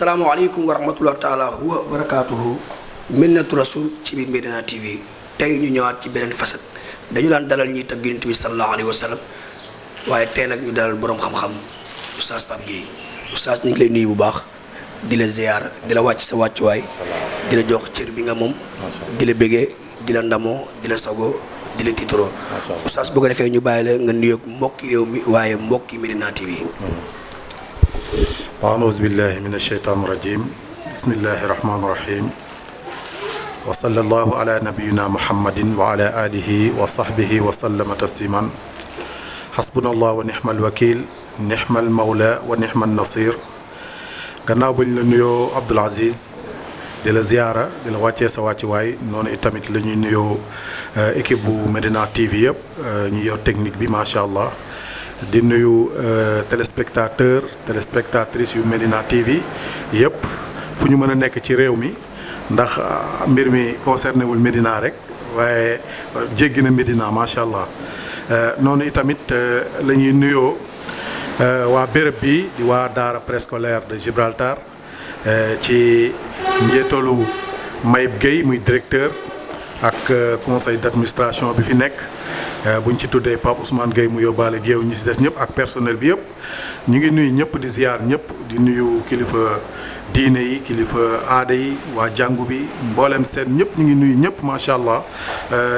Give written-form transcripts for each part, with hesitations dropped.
asalaamaaleykum wa rahmatulah taala wa barakaatuhu minnatu rasul ci biir Medina TV tey ñu ñëwaat ci beneen facette dañu daan dalal ñiy tagg Yonent bi sallallahu alayhi wa sallam waaye tey nag ñu dalal boroom xam-xam Oustaz Pape Gueye. Oustaz ñu ngi lay nuyu bu baax di la ziyaar di la wàcc sa wàccuwaay di la jox cër bi nga moom di la bëggee di la ndamoo di la sagoo di la tiitaroo. Oustaz bu ko defee ñu bàyyi la nga nuyoog mbokki réew mi waaye mbokki Medina TV. أعوذ بالله من الشيطان الرجيم بسم الله الرحمن الرحيم وصلى الله على نبينا محمد وعلى آله وصحبه وسلم تسليما حسبنا الله ونعم الوكيل نعم المولى ونعم النصير gannaaw bañ la nuyoo Abdoul Aziz di la ziyaara di la wàccee sa wàccuwaay noonu itamit la ñuy nuyoo équipe bu Medina TV yëpp ñu yor technique bi macha allah. di nuyu téléspectatrices yu Medina TV yëpp fu ñu mën a nekk ci réew mi ndax mbir mi concerné wul Medina rek waaye jéggi na Medina macha allah noonu itamit la ñuy nuyoo waa béréb bi di waa daara préscolaire de Gibraltar ci njeetalu Mayib Gueye muy directeur ak conseil d'administration bi fi nekk. buñ ci tuddee Pape Ousmane Gueye mu yóbbaale géew ñi si des ñëpp ak personnel bi yëpp ñu ngi nuyu ñëpp di ziar ñëpp di nuyu kilifa diine yi kilifa aada yi waa jàngu bi mboolem seen ñëpp ñu ngi nuyu ñëpp macha allah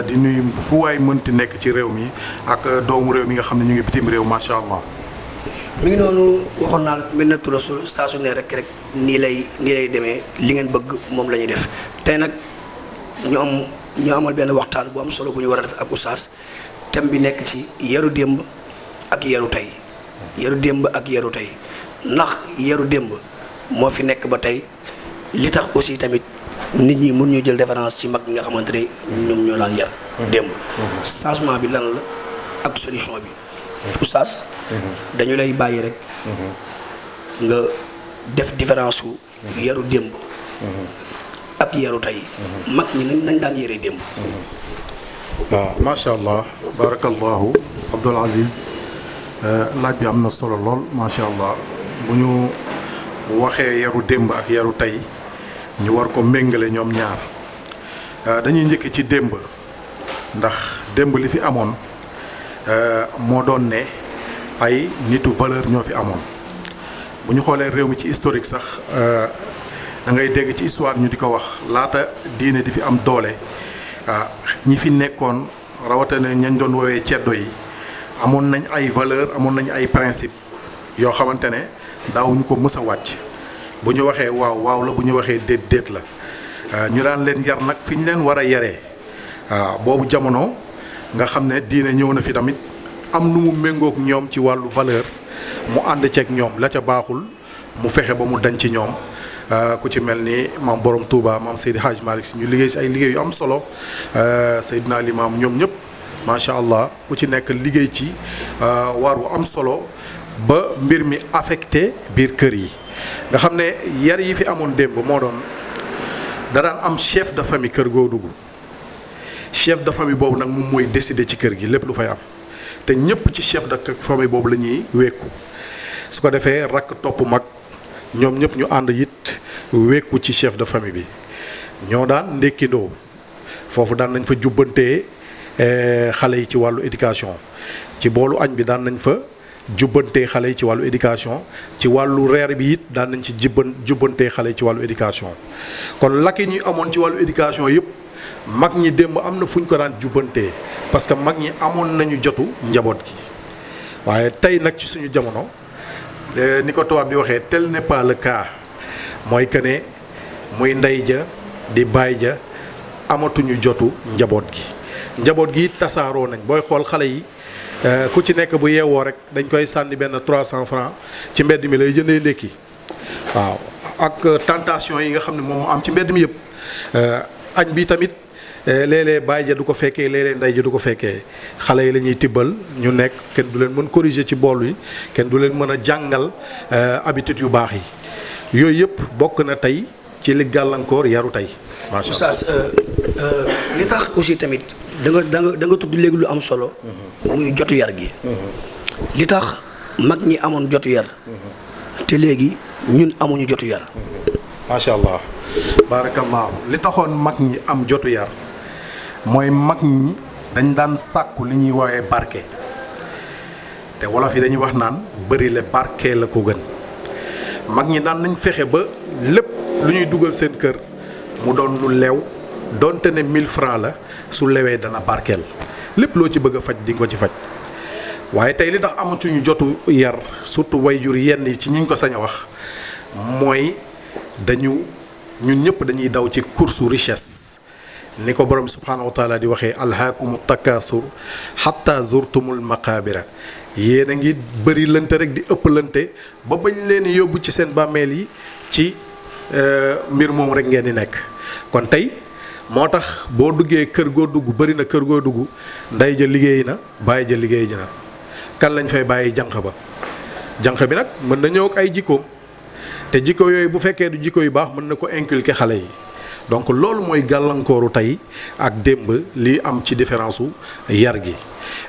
di nuyu fu waay mënti nekk ci réew mi ak doomu réew mi nga xam ne ñu ngi bitim réew macha allah. mi ngi noonu waxoon naa la Médinatoul Rassoul saa su ne rek nii lay demee li ngeen bëgg moom la ñuy def tey nag ñu amal benn waxtaan bu am solo bu ñu war a def ak Oustaz. thème bi nekk ci yaru démb ak yaru tey ndax yaru démb moo fi nekk ba tey li tax aussi tamit nit ñi mën ñu jël référence ci mag ñi nga xamante ne ñoom ñoo daan yar démb changement bi lan la ak solution bi Oustaz dañu lay bàyyi rek nga def différence su yaru démb ak yaru tey mag ñi nañ daan yaree démb. waaw macha allah barakallahu Abdoul Aziz laaj bi am na solo lool macha allah bu ñu waxee yaru démb ak yaru tey ñu war ko méngale ñoom ñaar dañuy njëkk ci démb ndax démb li fi amoon moo doon ne ay nitu valeur ñoo fi amoon bu ñu xoolee réew mi ci historique sax da ngay dégg ci histoire ñu di ko wax laata diine di fi am doole. ñi fi nekkoon rawatina ñañ doon woowee ceddo yi amoon nañ ay valeur amoon nañ ay principe yoo xamante ne daawuñu ko mës a wàcc bu ñu waxee waaw la bu ñu waxee déet la ñu daan leen yar nag fi ñu leen war a yaree boobu jamono nga xam ne diine ñëw na fi tamit am nu mu méngoog ñoom ci wàllu valeur mu ànd ceeg ñoom la ca baaxul mu fexe ba mu dañ ci ñoom. ku ci mel ni maam borom Touba maam Seydi Hadj Malick si ñu liggéey si ay liggéey yu am solo Seydina Limaam ñoom ñëpp macha allah ku ci nekk liggéey ci waar wu am solo ba mbir mi affecté biir kër yi nga xam ne yar yi fi amoon démb moo doon da daan am chef de famille kër goo dugg chef de famille boobu nag moom mooy décider ci kër gi lépp lu fay am te ñëpp ci chef de famille boobu la ñuy wékku su ko defee rakk topp mag. ñoom ñëpp ñu ànd it wekku ci chef de famille bi ñoo daan ndékkindoo foofu daan nañ fa jubbantee xale yi ci wàllu éducation ci boolu añ bi daan nañ fa jubbantee xale yi ci wàllu éducation ci wàllu reer bi it daan nañ ci jubbantee xale yi ci wàllu éducation kon lakki ñuy amoon ci wàllu éducation yëpp mag ñi démb am na fu ñu ko daan jubbantee parce que mag ñi amoon nañu jotu njaboot gi waaye tey nag ci suñu jamono. ni ko tubaab di waxee tel n'est pas le cas mooy que ne muy ndey ja di baay ja amatuñu jotu njaboot gi tasaaroo nañ booy xool xale yi ku ci nekk bu yeewoo rek dañ koy sànni benn 300 francs ci mbedd mi lay jëndee ndékki waaw ak tentation yi nga xam ne moom mu am ci mbedd mi yëpp añ bi tamit léeg-léeg baay ja du ko fekkee léeg-léeg ndey ja du ko fekkee xale yi la ñuy tibbal ñu nekk kenn du leen mën corriger ci bool yi kenn du leen mën a jàngal habitude yu baax yi yooyu yëpp bokk na tey ci li gàllankoor yaru tey. macha allah Oustaz li tax aussi tamit da nga tudd léegi lu am solo. muy jotu yar gi. li tax mag ñi amoon jotu yar. te léegi ñun amuñu jotu yar. macha allah barakallahu li taxoon mag ñi am jotu yar mooy mag ñi dañ daan sàkku li ñuy woowee barke te wolof yi dañuy wax naan bëri le barke la ko gën mag ñi daan nañ fexe ba lépp lu ñuy dugal seen kër mu doon lu leew donte ne 1000 francs la su lewee dana barkeel lépp loo ci bëgg a faj di nga ko ci faj waaye tey li tax amatuñu jotu yar surtout wayjur yenn yi ci ñi ñu ko sañ a wax mooy ñun ñëpp dañuy daw ci course richesse ni ko borom subhanahu wa taala di waxee alhaakumu takaasur hatta zurtumul maqaabira yéen a ngi bëri lante rek di ëppalante ba bañ leen yóbbu ci seen bàmmeel yi ci mbir moom rek ngeen di nekk kon tey moo tax boo duggee kër goo dugg bëri na kër goo dugg nday ja liggéey na bàyyi ja liggéey ji na kan lañ fay bàyyi jànq ba jànq bi nag mën na ñëw ak ay jikkoom te jikko yooyu bu fekkee du jikko yu baax mën na ko inculquer xale yi donc loolu mooy gàllankooru tey ak démb li am ci différence su yar gi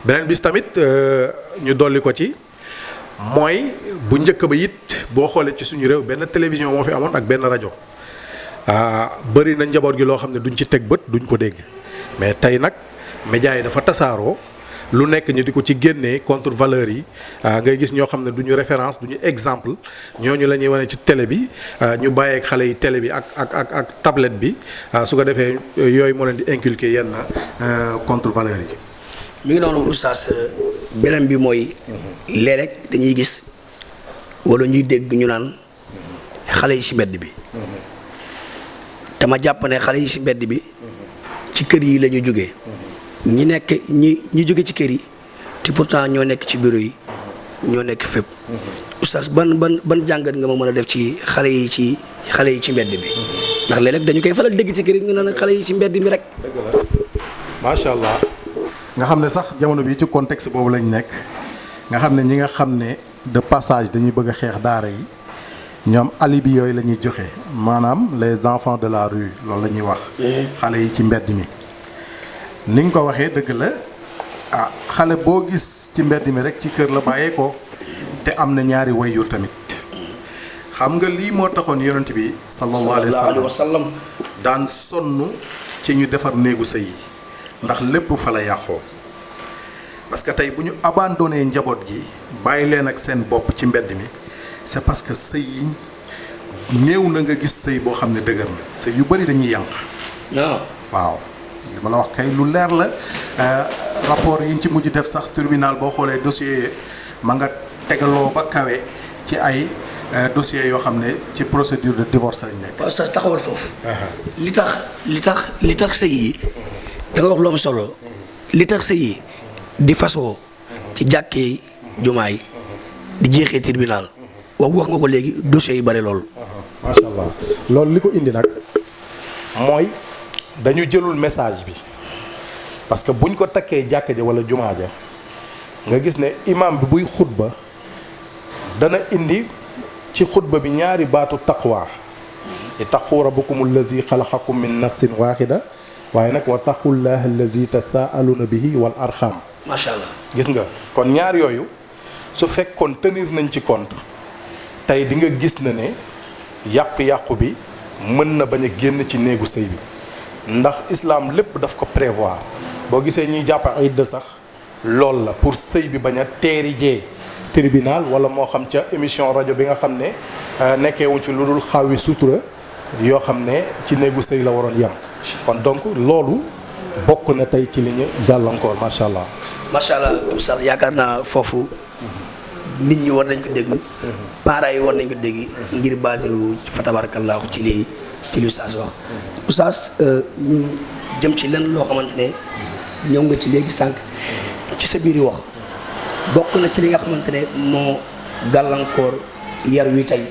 beneen bis tamit ñu dolli ko ci mooy bu njëkk ba it boo xoolee ci suñu réew benn télévision moo fi amoon ak benn rajo bëri na njaboot gi loo xam ne duñ ci teg bët duñ ko dégg mais tey nag médias yi dafa tasaaroo lu nekk ñu di ko ci génnee contre valeurs yi ngay gis ñoo xam ne duñu référence duñu exemple ñooñu la ñuy wane ci télé bi ñu bàyyeek xale yi télé bi ak tablette bi su ko defee yooyu moo leen di inculquer yenn contre valeurs yi. mi ngi noonu oustaz beneen bi mooy léeg-léeg dañuy gis wala ñuy dégg ñu naan xale yi ci mbedd bi te ma jàpp ne xale yi ci mbedd bi ci kër yi la ñu jógee ñi nekk ñi jóge ci kër yi te pourtant ñoo nekk ci bureau yi ñoo nekk fépp oustaz ban jàngat nga ma mën a def ci xale yi ci mbedd bi ndax léeg-léeg dañu koy faral dégg ci kër yi ñu naan xale yi ci mbedd mi rek. dëgg la macha allah. nga xam ne sax jamono bi ci contexte boobu lañ nekk nga xam ne ñi nga xam ne de passage dañuy bëgg a xeex daara yi ñoom alibi yooyu la ñuy joxe maanaam les enfants de la rue loolu la ñuy wax. xale yi ci mbedd mi. ni nga ko waxee dëgg la xale boo gis ci mbedd mi rek ci kër la bàyyee ko te am na ñaari wayjur tamit xam nga lii moo taxoon yonent bi sallallahu alayhi wa sallam daan sonn ci ñu defar néegu sëy yi ndax lépp fa la yàqoo parce que tey bu ñu abandonné njaboot gi bàyyi leen ak seen bopp ci mbedd mi c'est parce que sëy yi néew na nga gis sëy boo xam ne dëgër na sëy yu bari dañuy yànq. waaw li ma la wax kay lu leer la rapport yi ñu ci mujj def sax tribunal boo xoolee dossier ma nga tegaloo ba kawe ci ay dossiers yoo xam ne ci procédure de divorce lañ nekk. waaw sax taxawal foofu. li tax sëy yi. da nga wax lu am solo li tax sëy yi di fasoo ci jàkkee jumaa yi di jeexee tribunal wax nga ko léegi dossiers yi bari lool. macha allah loolu li ko indi nag mooy dañu jëlul message bi parce que buñ ko takkee jàkka ja wala jumaa ja nga gis ne imam bi buy xutba dana indi ci xutba bi ñaari baatu taqwa ittaqu rabbakum allazi xalaqakum min nafsin waxida waaye nag wa taqullaha allazi tasaaluna bihi wal arxam. macha allah gis nga kon ñaar yooyu su fekkoon tenir nañ ci compte tey di nga gis na ne yàqu-yàqu bi mën na bañ a génn ci néegu sëy bi ndax islam lépp daf ko prévoir boo gisee ñuy jàpp idda sax lool la pour sëy bi bañ a teeri jee tribunal wala moo xam ca émission rajo bi nga xam ne nekkee wuñ fi lu dul xawi sutura yoo xam ne ci néegu sëy la waroon yem. kon donc loolu bokk na tey ci li ñu gàllankoor macha allah. macha allah oustaz yaakaar naa foofu nit ñi war nañ ko dégg. parents yi war nañ ko dégg. ngir basé wu fa tabarakallahu ci li oustaz wax. oustaz ñu jëm ci lenn loo xamante ne ñëw nga ci léegi sànq ci sa biir wax bokk na ci li nga xamante ne moo gàllankoor yar wi tey.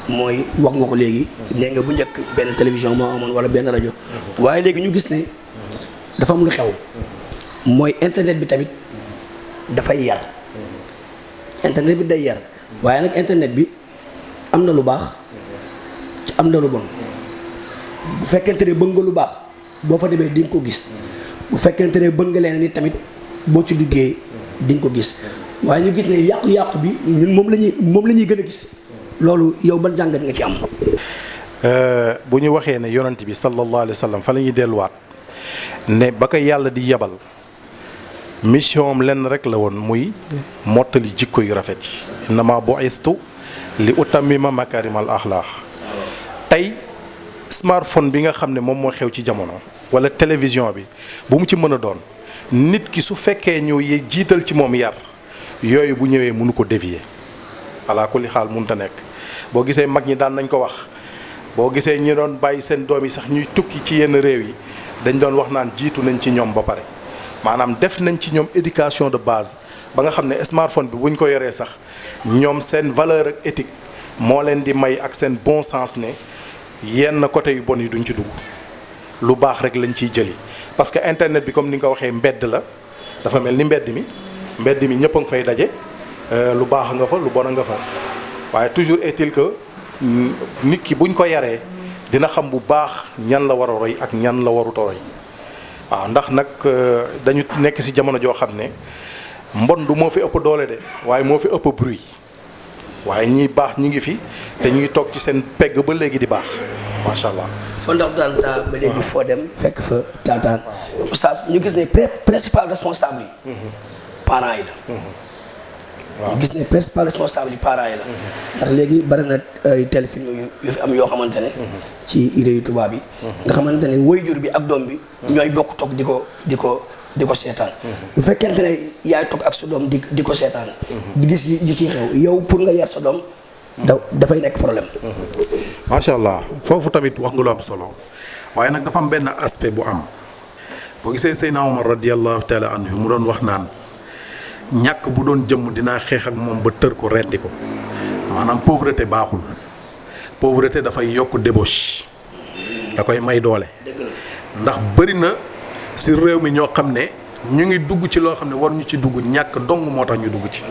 mooy wax nga ko léegi nee nga bu njëkk benn télévision moo amoon wala benn rajo waaye léegi ñu gis ne dafa am lu xew mooy internet bi tamit dafay yar internet bi day yar waaye nag internet bi am na lu baax am na lu bon bu fekkente ne bëgg nga lu baax boo fa demee di nga ko gis bu fekkente ne bëgg nga leen ni tamit boo ci duggee di nga ko gis waaye ñu gis ne yàqu-yàqu bi ñun moom la ñuy gën a gis loolu yow ban jàngat nga ci am. bu ñu waxee ne yonent bi sallallahu alayhi wa sallam fa la ñuy delluwaat ne ba ko yàlla di yebal mission am lenn rek la woon muy mottali jikko yu rafet yi innama bu'istu li utammima makarimal axlaax. tey smartphone bi nga xam ne moom moo xew ci jamono wala télévision bi bu mu ci mën a doon nit ki su fekkee ñu jiital ci moom yar yooyu bu ñëwee mënu ko dévier ala kulli xaal mënut a nekk. boo gisee mag ñi daan nañ ko wax boo gisee ñi doon bàyyi seen doom yi sax ñuy tukki ci yenn réew yi dañ doon wax naan jiitu nañ ci ñoom ba pare maanaam def nañ ci ñoom éducation de base ba nga xam ne smartphone bi buñ ko yoree sax ñoom seen valeur ak éthique moo leen di may ak seen bon sens ne yenn côté yu bon yi duñ ci dugg lu baax rek lañ ciy jëli. parce que internet bi comme ni nga ko waxee mbedd la dafa mel ni mbedd mi ñëpp a nga fay daje lu baax nga fa lu bon a nga fa waaye toujours est-il que nit ki buñ ko yaree dina xam bu baax ñan la war a roy ak ñan la warut a roy waaw ndax nag dañu nekk ci jamono joo xam ne mbon du moo fi ëpp doole de waaye moo fi ëpp bruit waaye ñi baax ñu ngi fi te ñu ngi toog ci seen pegg ba léegi di baax macha allah. fa ndax daan taa ba léegi foo dem fekk fa taataan oustaz ñu gis ne principal responsable yi parents yi la. waaw ñu gis ne principal responsable yi parents yi la. ndax léegi bari na ay téléfilm yu fi am yoo xamante ne. ci réewu tubaab yi. nga xamante ne waajur bi ak doom bi. ñooy bokk toog di ko seetaan. bu fekkente ne yaay toog ak sa doom di ko seetaan. di gis yi ci xew yow pour nga yar sa doom. dafay nekk problème. macha allah foofu tamit wax nga lu am solo waaye nag dafa am benn aspect bu am boo gisee Seydina Omar radiyallahu taala anhu mu doon wax naan. ñàkk bu doon jëmm dinaa xeex ak moom ba tër ko rendi ko maanaam pauvreté baaxul pauvreté dafay yokk débauche da koy may doole ndax bëri na ci réew mi ñoo xam ne ñu ngi dugg ci loo xam ne war ñu ci dugg ñàkk dong moo tax ñu dugg ci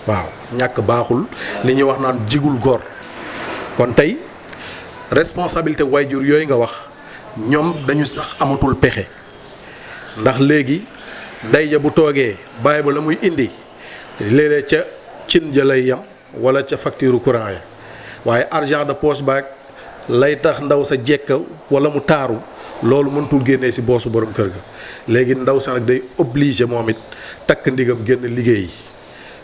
waaw ñàkk baaxul li ñuy wax naan jigul góor kon tey responsabilité waajur yooyu nga wax ñoom dañu sax amatul pexe ndax léegi ndey ja bu toogee bàyyi ba la muy indi léeg-léeg ca cin ja lay yam wala ca facture courant ya waaye argent de poche baag lay tax ndaw sa jekka wala mu taaru loolu mënatul génnee ci boosu borom kër ga léegi ndaw sa nag day obligé moom it takk ndigam génn liggéey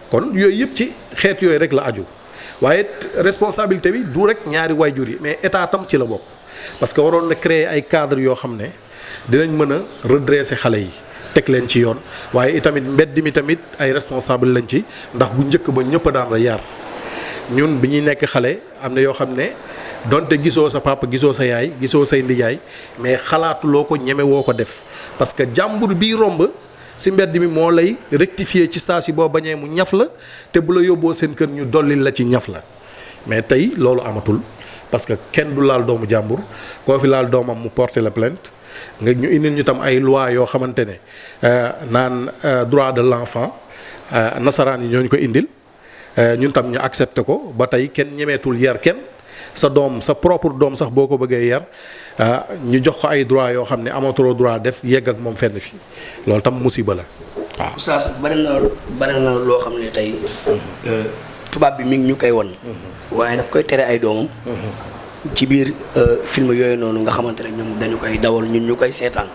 kon yooyu yëpp ci xeet yooyu rek la aju waaye responsabilité bi du rek ñaari waajur yi mais état tam ci la bokk parce que waroon na créer ay cadres yoo xam ne dinañ mën a redresser xale yi teg leen ci yoon waaye itamit mbedd mi tamit ay responsable lañ ci ndax bu njëkk ba ñëpp daan la yar ñun bi ñuy nekk xale am na yoo xam ne donte gisoo sa papa gisoo sa yaay gisoo say ndijaay mais xalaatuloo ko ñeme woo ko def parce que jàmbur bii romb si mbedd mi moo lay rectifier ci saa si boo bañee mu ñaf la te bu la yóbboo seen kër ñu dollil la ci ñaf la mais tey loolu amatul parce que kenn du laal doomu jàmbur koo fi laal doomam mu porter la plainte nga ñu indil ñu tam ay loi yoo xamante ne naan droit de l'enfant nasaraan yi ñooñu ko indil ñun tam ñu accepté ko ba tey kenn ñemeetul yar kenn sa doom sa propre doom sax boo ko bëggee yar ñu jox ko ay droit yoo xam ne amatuloo droit def yegg ak moom fenn fi loolu tam musiba la waaw. oustaz bari na loo xam ne tey tubaab bi mi ngi ñu koy won waaye daf koy tere ay doomam. ci biir film yooyu noonu nga xamante ne ñoom dañu koy dawal ñun ñu koy seetaan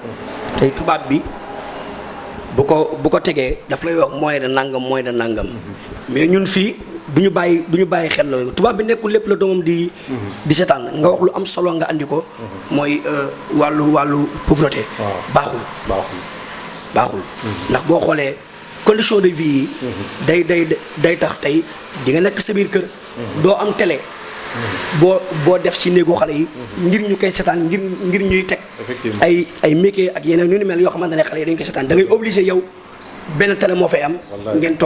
tey tubaab bi bu ko tegee daf lay wax moyen de nangam mais ñun fii du ñu bàyyi xel loolu tubaab bi nekkul lépp la doomam di seetaan nga wax lu am solo nga andi ko mooy wàllu pauvreté. baaxul ndax boo xoolee condition de vie yi day tax tey di nga nekk sa biir kër doo am télé boo def ci néegu xale yi ngir ñu koy seetaan ngir ñuy teg ay métier ak yeneen yu ni mel yoo xamante ne xale yi dañ koy seetaan da ngay obligé yow benn télé moo fay am ngeen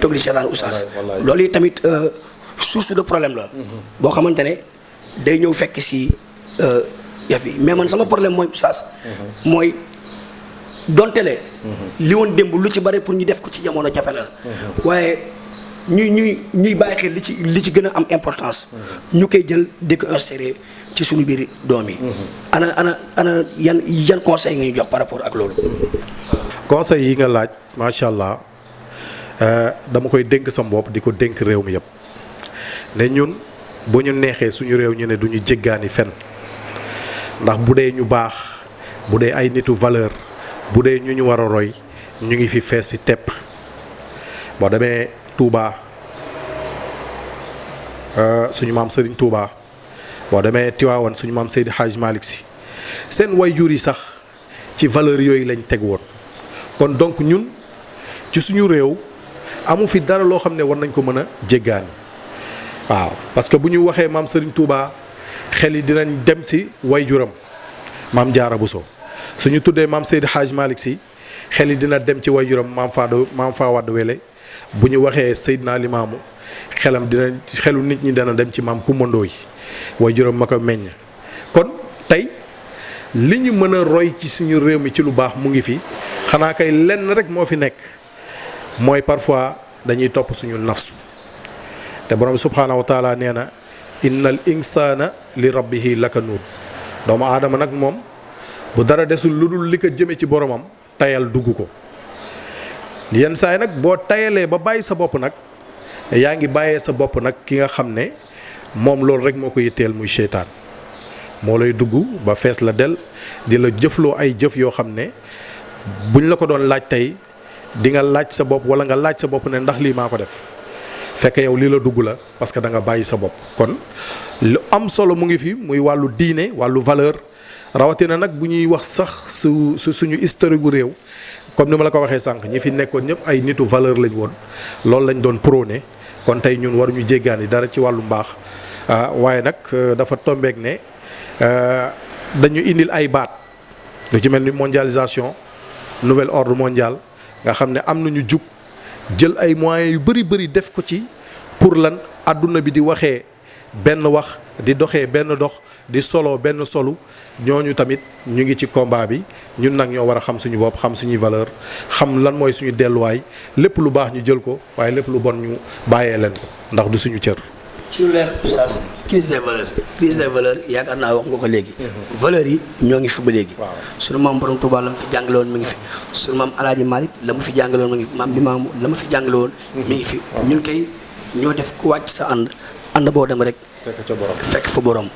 toog di seetaan oustaz loolu yi tamit source de problème la boo xamante ne day ñëw fekk si yaf yi mais man sama problème mooy oustaz mooy doon télé li woon démb lu ci bari pour ñu def ko ci jamono jafe la waaye ñuy bàyyi xel li ci gën a am importance ñu koy jël di ko insérer ci suñu biir doom yi ana yan conseil nga ñu jox par rapport ak loolu conseil yi nga laaj macha allah dama koy dénk sa bopp di ko dénk réew mi yëpp ne ñun bu ñu neexee suñu réew ñu ne duñu jéggaani fen ndax bu dee ñu baax bu dee ay nitu valeur bu dee ñu war a roy ñu ngi fi fees fi tepp boo demee Touba suñu maam Serigne Touba boo demee Tiwaawan suñu maam Seydi Hadj Malick Sy seen wayjur yi sax ci valeur yooyu lañ teg woon kon donc ñun ci suñu réew amu fi dara loo xam ne war nañ ko mën a jéggaani waaw parce que bu ñu waxee maam Serigne Touba xel yi dinañ dem si wayjuram maam Diarra Bousso suñu tuddee maam Seydi Hadj Malick Sy xel yi dina dem ci wayjuram maam Fawade Wele bu ñu waxee Seydina Limaamu xelu nit ñi dana dem ci maam Coumba Ndoye wayjuram ma ko meññ kon tey li ñu mën a roy ci suñu réew mi ci lu baax mu ngi fi xanaa kay lenn rek moo fi nekk mooy parfois dañuy topp suñu nafsu te borom subhaanahu wa taala nee na innal insaana li rabbihi lakanuud doomu aadama nag moom bu dara desul lu dul li ko jëme ci boromam tayal dugg ko yenn saa yi nag boo tayalee ba bàyyi sa bopp nag yaa ngi bàyyee sa bopp nag ki nga xam ne moom loolu rek moo ko yitteel muy seytaan moo lay dugg ba fees la del di la jëfloo ay jëf yoo xam ne buñ la ko doon laaj tey di nga laaj sa bopp wala nga laaj sa bopp ne ndax lii maa ko def fekk yow lii la dugg la parce que da nga bàyyi sa bopp kon lu am solo mu ngi fi muy wàllu diine wàllu valeur rawatina nag bu ñuy wax sax suñu historique gu réew comme ni ma la ko waxee sànq ñi fi nekkoon ñëpp ay nitu valeur lañ woon loolu lañ doon prôné kon tey ñun waruñu jéggaani dara ci wàllu mbaax waaye nag dafa tombeek ne dañu indil ay baat lu ci mel ni mondialisation nouvel ordre mondial nga xam ne am nañu jug jël ay moyens yu bëri def ko ci pour lan àdduna bi di waxee benn wax di doxee benn dox di solo benn solu ñooñu tamit ñu ngi ci combat bi ñun nag ñoo war a xam suñu bopp xam suñuy valeur xam lan mooy suñu delluwaay lépp lu baax ñu jël ko waaye lépp lu bon ñu bàyyee leen ko ndax du suñu cër. ci lu leer oustaz crise des valeurs yaakaar naa wax nga ko léegi. valeurs yi ñoo ngi fi ba léegi. sunu maam borom Touba la mu fi jàngale woon mi ngi fi. sunu maam El Hadj Malick la mu fi jàngale woon mi ngi fi maam Limaamu la mu fi jàngale woon. mi ngi fi ñun kay ñoo def ku wàcc sa ànd boo dem rek. fekk fa borom.